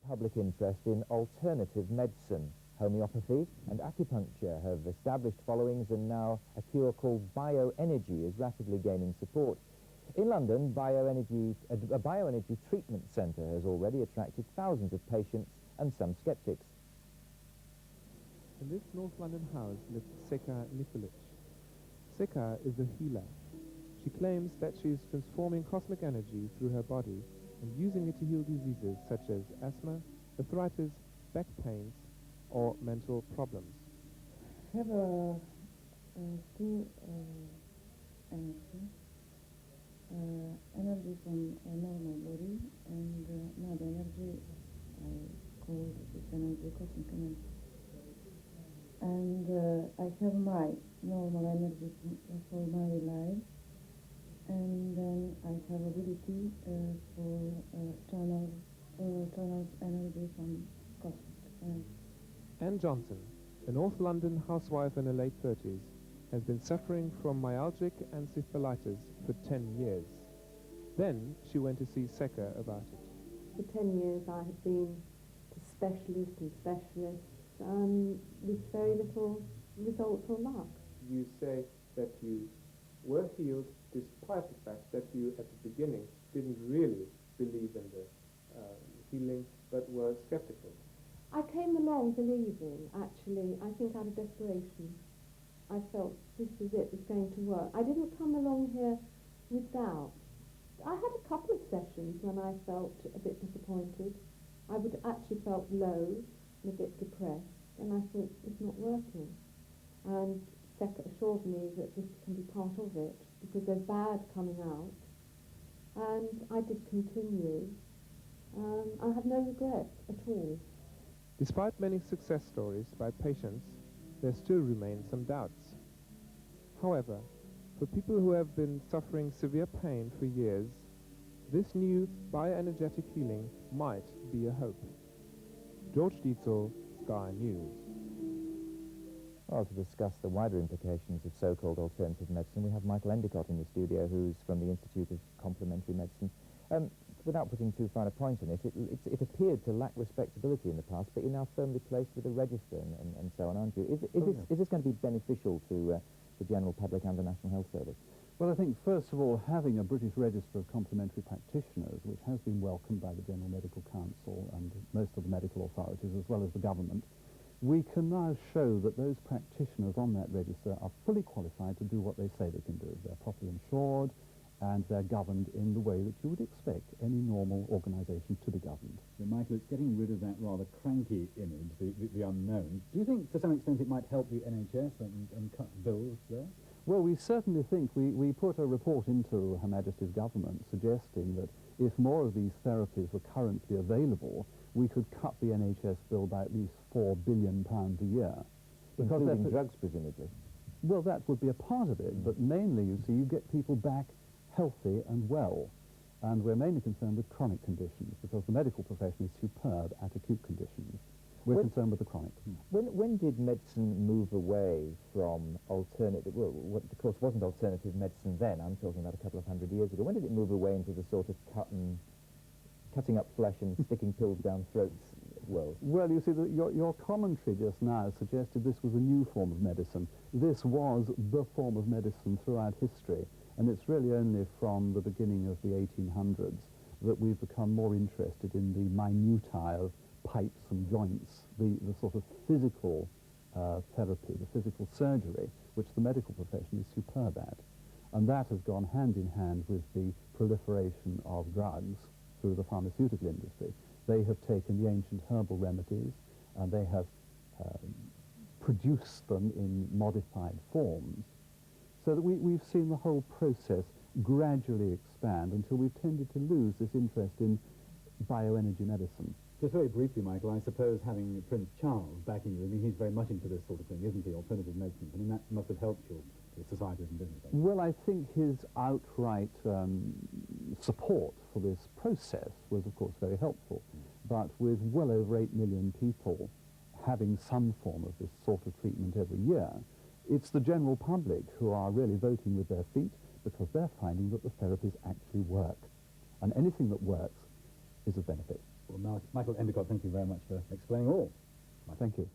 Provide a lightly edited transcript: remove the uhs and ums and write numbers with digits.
public interest in alternative medicine. Homeopathy and acupuncture have established followings, and now a cure called bioenergy is rapidly gaining support. In London, a bioenergy treatment centre has already attracted thousands of patients and some sceptics. In this North London house lives Seka Nikolic. Seka is a healer. She claims that she is transforming cosmic energy through her body and using it to heal diseases such as asthma, arthritis, back pains, or mental problems. I have a two energy from a normal body, and another energy I call this energy cosmic energy. And I have my normal energy for my life, and then I have ability for channels energy from cosmic energy. Anne Johnson, a North London housewife in her late 30s, has been suffering from myalgic encephalitis for 10 years. Then she went to see Seka about it. For 10 years I had been to specialists and specialists with very little result or luck. You say that you were healed despite the fact that you at the beginning didn't really believe in the healing but were skeptical. I came along believing, actually, I think out of desperation. I felt this was it, was going to work. I didn't come along here with doubt. I had a couple of sessions when I felt a bit disappointed. I would actually felt low and a bit depressed, and I thought, it's not working. And Seka assured me that this can be part of it, because there's bad coming out. And I did continue. I have no regrets at all. Despite many success stories by patients, there still remain some doubts. However, for people who have been suffering severe pain for years, this new bioenergetic healing might be a hope. George Dietzel, Sky News. Well, to discuss the wider implications of so-called alternative medicine, we have Michael Endicott in the studio, who's from the Institute of Complementary Medicine. Without putting too fine a point on it, it appeared to lack respectability in the past, but you're now firmly placed with a register and so on, aren't you? Is this going to be beneficial to the general public and the National Health Service? Well, I think, first of all, having a British Register of Complementary Practitioners, which has been welcomed by the General Medical Council and most of the medical authorities, as well as the government, we can now show that those practitioners on that register are fully qualified to do what they say they can do. They're properly insured, and they're governed in the way that you would expect any normal organisation to be governed. So, Michael, it's getting rid of that rather cranky image, the unknown. Do you think, to some extent, it might help the NHS and cut bills there? Well, we certainly think we put a report into Her Majesty's government suggesting that if more of these therapies were currently available, we could cut the NHS bill by at least £4 billion a year. Including drugs, presumably? Well, that would be a part of it, but mainly, you see, you get people back healthy and well, and we're mainly concerned with chronic conditions, because the medical profession is superb at acute conditions. We're concerned with the chronic. When did medicine move away from alternative, well, what of course wasn't alternative medicine then, I'm talking about a couple of 100 years ago, when did it move away into the sort of cutting up flesh and sticking pills down throats world? Well, you see, your commentary just now suggested this was a new form of medicine. This was the form of medicine throughout history, and it's really only from the beginning of the 1800s that we've become more interested in the minutiae of pipes and joints, the sort of physical therapy, the physical surgery, which the medical profession is superb at. And that has gone hand in hand with the proliferation of drugs through the pharmaceutical industry. They have taken the ancient herbal remedies and they have produced them in modified forms, so that we've seen the whole process gradually expand until we've tended to lose this interest in bioenergy medicine. Just very briefly, Michael, I suppose having Prince Charles backing you, I mean, he's very much into this sort of thing, isn't he, alternative medicine? I mean, that must have helped your societies and business. Well, I think his outright support for this process was, of course, very helpful. But with well over 8 million people having some form of this sort of treatment every year, it's the general public who are really voting with their feet, because they're finding that the therapies actually work. And anything that works is of benefit. Well, Michael Endicott, thank you very much for explaining all. Thank you.